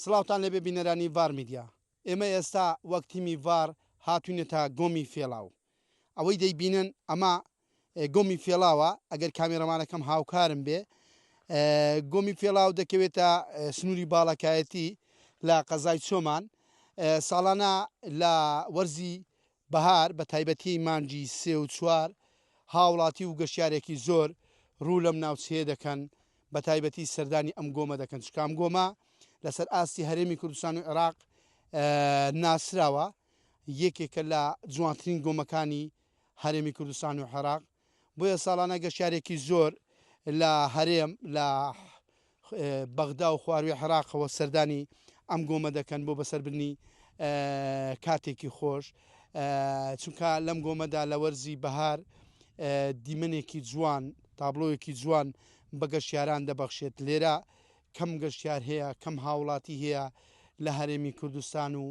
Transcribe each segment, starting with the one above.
سڵاوتان لەبێ بینەرانی ڤار میدیا. ئێمە ئێستا وەک تیمی ڤار هاتوونێتە گۆمی فێڵاو. ئەوەی دەیبینن ئەمە گۆمی فێڵاوە. ئەگەر کامێرەمانەکەم هاوکارم بێ، گۆمی فێڵاو دەکەوێتە سنووری باڵەکایەتی لە قەزای چۆمان. ساڵانە لە وەرزی بەهار بە تایبەتی مانجی 3 و 4 هاوڵاتی و گەشتیارێکی زۆر ڕوو لەم ناوچەیە دەکەن، بە تایبەتی سەردانی ئەم گۆمە دەکەن. چکام گۆمە لەسەر ئاستی هەرێمی کوردستان و عێراق ناسراوە، یەکێکە لە جوانترین گۆمەکانی هەرێمی کوردستان و عێراق. بۆیە ساڵانە گەشتیارێکی زۆر لە هەرێم لە بەغدا و خواروی عێراقەوە سەردانی ئەم گۆمە دەکەن بۆ بەسەربردنی کاتێکی خۆش، چونکە لەم گۆمەدا لە وەرزی بەهار دیمەنێکی جوان، تابلۆیەکی جوان بە گەشتیاران دەبەخشێت. لێرە کەم گەشتیار هەیە، کەم هاوڵاتی هەیە لە هەرێمی کوردستان و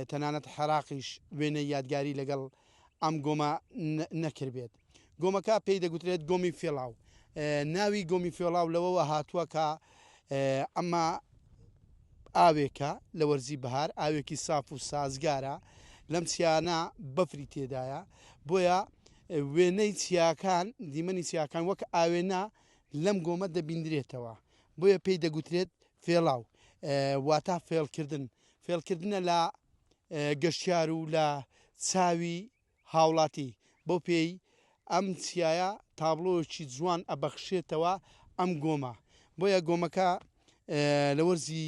تەنانەت عێراقیش وێنەی یادگاری لەگەڵ ئەم گۆمە نەکردبێت. گۆمەکە پێی دەگوترێت گۆمی فێڵاو. ناوی گۆمی فێڵاو لەوەوە هاتووە کە ئەمە ئاوێکە لە وەرزی بەهار، ئاوێکی ساف و سازگارە، لەم چیانە بەفری تێدایە، بۆیە وێنەی چیاکان، دیمەنی چیاکان وەک ئاوێنە لەم گۆمە دەبیندرێتەوە. بۆیە پێی دەگوترێت فێڵاو، واتە فێڵکردن. فێڵکردنە لە گەشتیار و لە چاوی هاوڵاتی. بۆ پێی ئەم چیایە تابلۆیەکی جوان ئەبەخشێتەوە ئەم گۆمە. بۆیە گۆمەکە لە وەرزی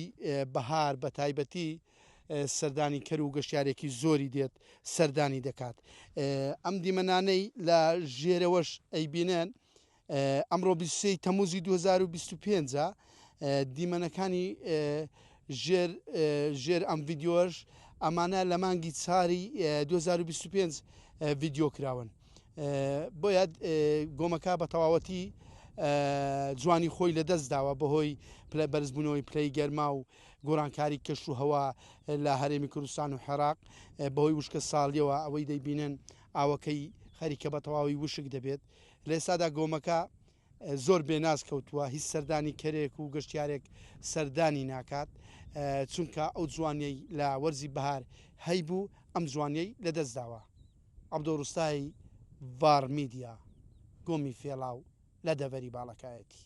بەهار بە تایبەتی سەردانی کەر و گەشتیارێکی زۆری دێت سەردانی دەکات. ئەم دیمەنانەی لە ژێرەوەش ئەیبینێن. ئەمڕۆ 23 تەموزی 2025 دیمەنەکانی ژێر ئەم ڤیددیۆش ئەمانە لە مانگی چاری 2025 ڤیددیۆ کراون. بۆیە گۆمەکە بە تەواوەتی جوانی خۆی لەدەست داوە بەهۆی بەرزبوونەوەی پلەی گەرما و گۆڕانکاری کەش و هەوا لە هەرێمی کوردستان و عێراق بەهۆی وشکە ساڵیەوە. ئەوەی دەیبینن ئاوەکەی خەریکە بە تەواوی وشک دەبێت. لە ئێستادا گۆمەکە زۆر بێناز کەوتووە، هیچ سەردانی کەرێک و گەشتیارێک سەردانی ناکات، چونکە ئەو جوانیەی لە وەرزی بەهار هەیبوو ئەم جوانیەی لەدەست داوە. عەبدوڵڕستای ڤار میدیا، گۆمی فێڵاو لە دەڤەری باڵەکایەتی.